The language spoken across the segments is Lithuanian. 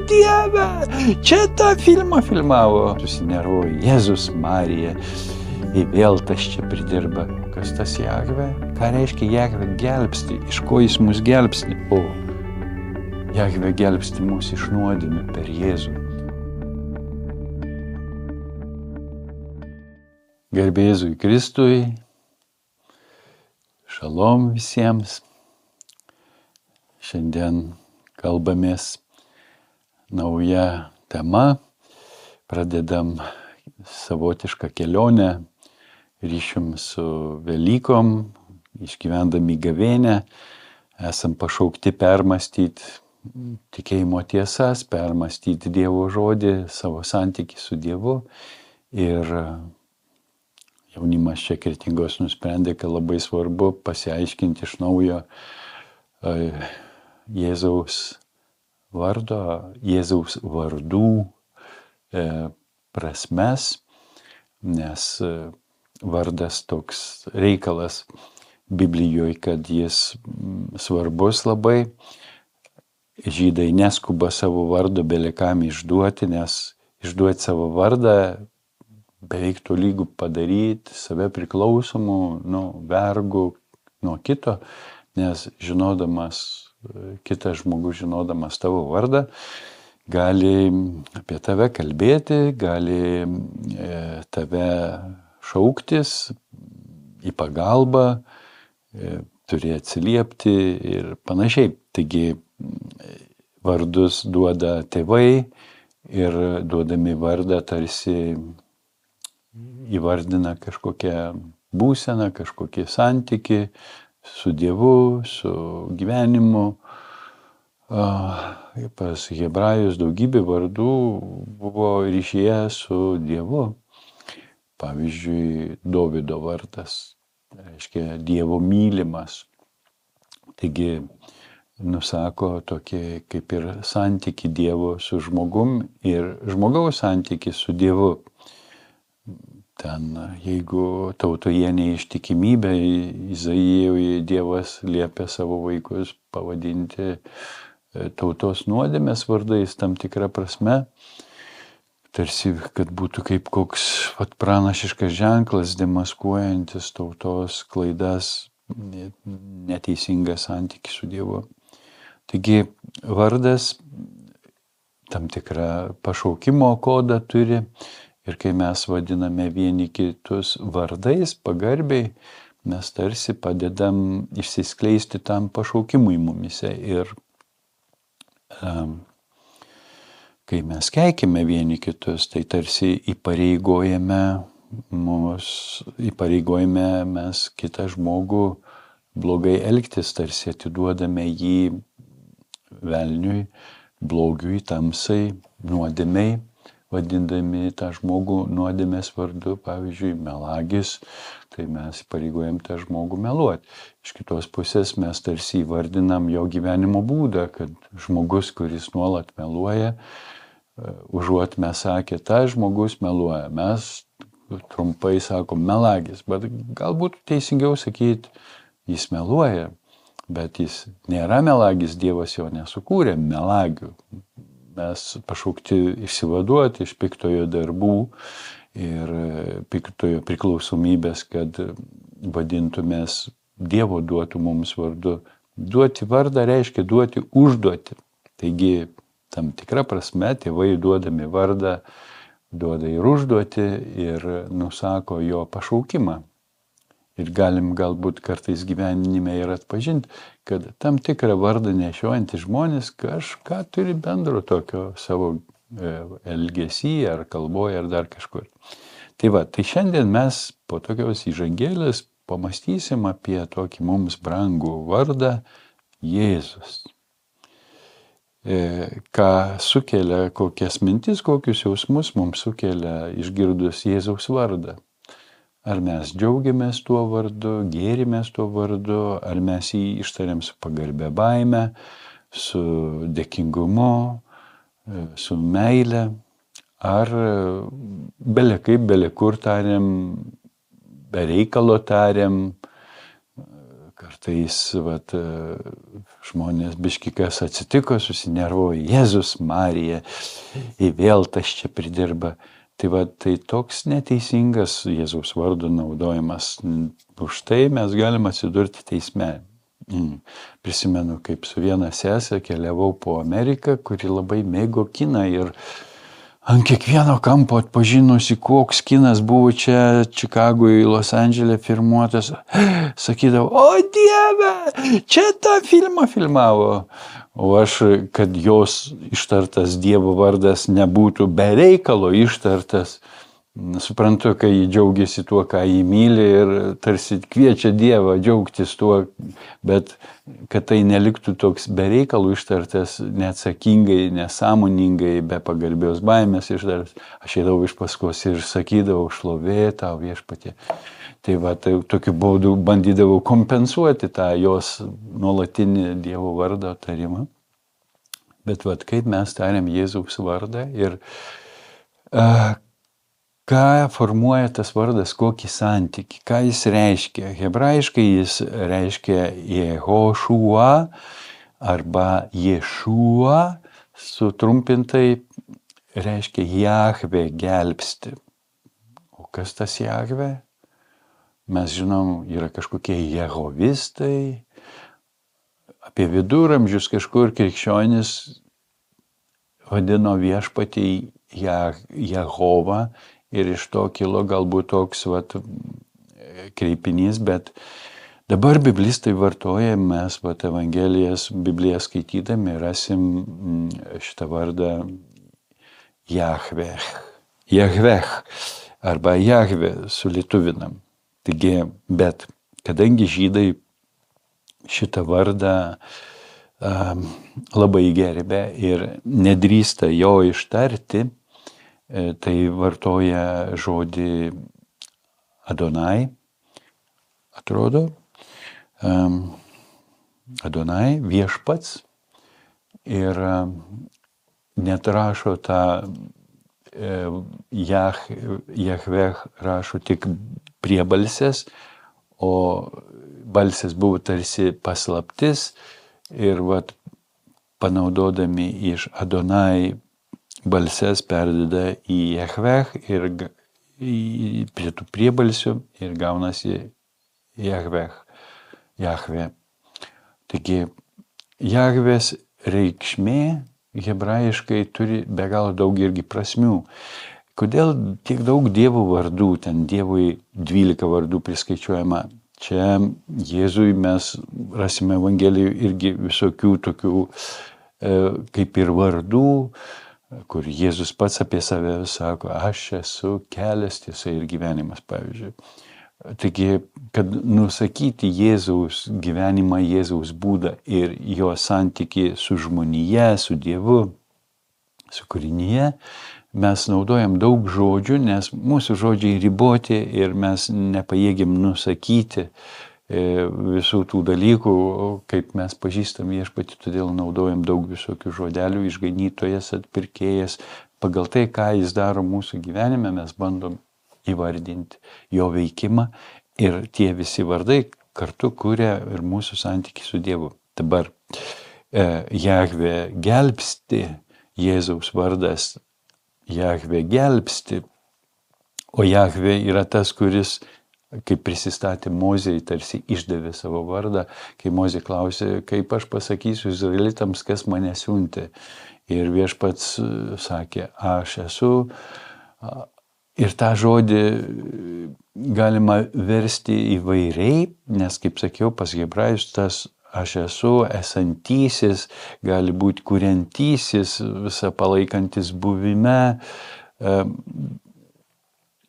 Dieve, čia tą filmą filmavo. Susinervo Jėzus Marija. Ir vėl tas čia pridirba. Kas tas Jahve? Ką reiškia Jahve gelbsti? Iš ko jis mus gelbsti? O, Jahve gelbsti mus iš nuodėmių per Jėzų. Garbė Jėzui Kristui. Šalom visiems. Šiandien kalbamės nauja tema. Pradedam savotišką kelionę ryšium su Velykom, išgyvendami gavėnią. Esam pašaukti permastyti tikėjimo tiesas, permastyti Dievo žodį, savo santykį su Dievu. Ir jaunimas čia Kretingos nusprendė, kad labai svarbu pasiaiškinti iš naujo Jėzaus vardo, Jėzaus vardų prasmes, nes vardas toks reikalas Biblijoje, kad jis svarbus labai. Žydai neskuba savo vardo belekam išduoti, nes išduoti savo vardą beveik tolygų padaryti save priklausomų, vergų nuo kito, nes kitas žmogus žinodamas tavo vardą, gali apie tave kalbėti, gali tave šauktis į pagalbą, turi atsiliepti ir panašiai. Taigi vardus duoda tėvai ir duodami vardą tarsi įvardina kažkokią būseną, kažkokį santykį su Dievu, su gyvenimu. Pas hebrajus daugybė vardų buvo ryšyje su Dievu. Pavyzdžiui, Dovydo vardas reiškia Dievo mylimas. Taigi, nusako tokį kaip ir santykį Dievo su žmogum ir žmogaus santykį su Dievu. Ten, jeigu tautoje neištikimybė, Izaijoje Dievas liepia savo vaikus pavadinti tautos nuodėmės vardais tam tikrą prasme, tarsi, kad būtų kaip koks pranašiškas ženklas, demaskuojantis tautos klaidas, neteisingą santykį su Dievu. Taigi vardas tam tikrą pašaukimo kodą turi. Ir kai mes vadiname vieni kitus vardais, pagarbiai, mes tarsi padedam išsiskleisti tam pašaukimui mumise. Ir kai mes keikime vieni kitus, tai tarsi įpareigojame mes kitą žmogų blogai elgtis, tarsi atiduodame jį velniui, blogiui, tamsai, nuodėmei, vadindami tą žmogų nuodėmės vardu, pavyzdžiui, melagis, tai mes įpareigojam tą žmogų meluoti. Iš kitos pusės mes tarsi įvardinam jo gyvenimo būdą, kad žmogus, kuris nuolat meluoja, užuot mes sakė, ta žmogus meluoja, mes trumpai sakom melagis, bet galbūt teisingiau sakyti, jis meluoja, bet jis nėra melagis, Dievas jo nesukūrė melagių. Mes pašaukti išsivaduoti iš piktojo darbų ir piktojo priklausomybės, kad vadintumės Dievo duotų mums vardu. Duoti vardą reiškia duoti užduoti. Taigi, tam tikra prasme, tėvai duodami vardą, duoda ir užduoti ir nusako jo pašaukimą. Ir galim galbūt kartais gyvenime ir atpažinti, kad tam tikrą vardą nešiojantys žmonės kažką turi bendro tokio savo elgesy ar kalboje ar dar kažkur. Tai šiandien mes po tokios įžangėlės pamastysim apie tokį mums brangų vardą Jėzus. Ką sukelia, kokias mintis, kokius jausmus mums sukelia išgirdus Jėzaus vardą. Ar mes džiaugiamės tuo vardu, gėrimės tuo vardu, ar mes jį ištariam su pagarbia baime, su dėkingumu, su meile, ar bele kaip, bele kur tariam, be reikalo tariam, kartais žmonės biškikas atsitiko, susinervoja, Jėzus Marija, vėl tas čia pridirba. Tai toks neteisingas Jėzaus vardo naudojimas. Už tai mes galim atsidurti teisme. Prisimenu, kaip su viena sesė keliavau po Ameriką, kuri labai mėgo kiną ir ant kiekvieno kampo atpažinusi, koks kinas buvo čia Čikagoje, Los Andžele filmuotas, sakydavo, o Dieve, čia tą filmą filmavo. O aš, kad jos ištartas Dievo vardas nebūtų be reikalo ištartas, suprantu, kai jį džiaugiasi tuo, ką jį myli ir tarsi kviečia Dievą džiaugtis tuo, bet kad tai neliktų toks be reikalų ištartas, neatsakingai, nesąmoningai, be pagarbios baimės ištartas, aš eidavau iš paskos ir sakydavau, šlovė tau viešpatie. Tai tokiu būdu bandydavau kompensuoti tą jos nuolatinį Dievo vardo tarimą. Bet kaip mes tariam Jėzaus vardą ir ką formuoja tas vardas, kokį santykį, ką jis reiškia. Hebrajiškai jis reiškia Jehošua arba Ješua, sutrumpintai reiškia Jahve gelbsti. O kas tas Jahve? Mes žinom, yra kažkokie jehovistai. Apie viduramžius kažkur krikščionis vadino viešpatį Jehovą ir iš to kilo galbūt toks kreipinys, bet dabar biblistai vartoja, mes Evangelijas, Bibliją skaitydami rasim šitą vardą Jahveh arba Jahve sulietuvinam. Taigi, bet kadangi žydai šitą vardą labai gerbė ir nedrįsta jo ištarti, tai vartoja žodį Adonai, atrodo, Adonai, viešpats, ir net rašo tą Jahveh rašo tik priebalsės, o balsės buvo tarsi paslaptis ir panaudodami iš Adonai balsės perdeda į Jahveh ir prie tų priebalsių ir gaunasi Jahveh. Taigi Jahvės reikšmė hebrajiškai turi be galo daug irgi prasmių. Kodėl tiek daug Dievo vardų, ten Dievui 12 vardų priskaičiuojama? Čia Jėzui mes rasime Evangelijų irgi visokių tokių kaip ir vardų, kur Jėzus pats apie save sako, aš esu kelias, tiesa ir gyvenimas, pavyzdžiui. Taigi, kad nusakyti Jėzaus gyvenimą, Jėzaus būdą ir jo santykį su žmonija, su Dievu, su kūrinyje, mes naudojam daug žodžių, nes mūsų žodžiai riboti ir mes nepajėgiam nusakyti visų tų dalykų, kaip mes pažįstam viešpatį, todėl naudojam daug visokių žodelių, išganytojas, atpirkėjas. Pagal tai, ką jis daro mūsų gyvenime, mes bandom įvardinti jo veikimą ir tie visi vardai kartu kuria ir mūsų santykį su Dievu. Dabar Jahve gelbsti, Jėzaus vardas Jahve gelbsti, o Jahve yra tas, kuris, kaip prisistatė Mozei, tarsi išdavė savo vardą, kai Mozė klausė, kaip aš pasakysiu izraelitams, kas mane siuntė. Ir viešpats sakė, aš esu. Ir tą žodį galima versti įvairiai, nes, kaip sakiau, pas hebrajus tas aš esu, esantysis, gali būti kuriantysis, visą palaikantis buvime,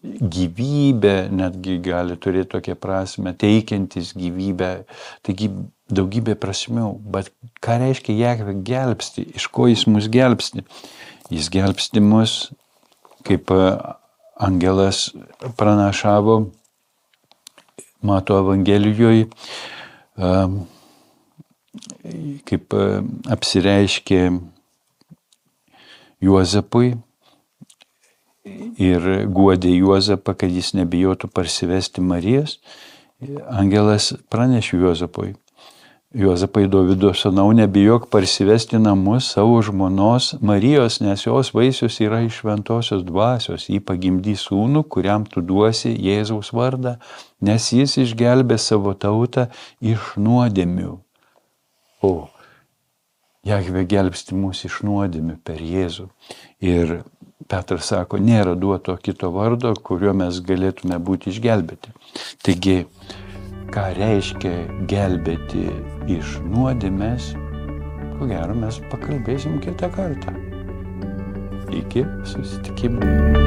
gyvybė, netgi gali turėti tokią prasme, teikiantis gyvybę, taigi daugybė prasmių. Bet ką reiškia Jahve gelbsti, iš ko jis mus gelbsti? Jis gelbsti mus, kaip angelas pranašavo, Mato Evangelijoje, kaip apsireiškė Juozapui ir guodė Juozapą, kad jis nebijotų parsivesti Marijos. Angelas pranešė Juozapui, Juozapai Dovydo sūnau, nebijok parsivesti namus savo žmonos Marijos, nes jos vaisius yra iš šventosios dvasios. Jį pagimdys sūnų, kuriam tu duosi Jėzaus vardą, nes jis išgelbė savo tautą iš nuodėmių. O Jahvė gelbsti mus iš nuodėmių per Jėzų. Ir Petras sako, nėra duoto kito vardo, kuriuo mes galėtume būti išgelbėti. Taigi, ką reiškia gelbėti iš nuodėmės, ko gero mes pakalbėsim kitą kartą. Iki susitikimo.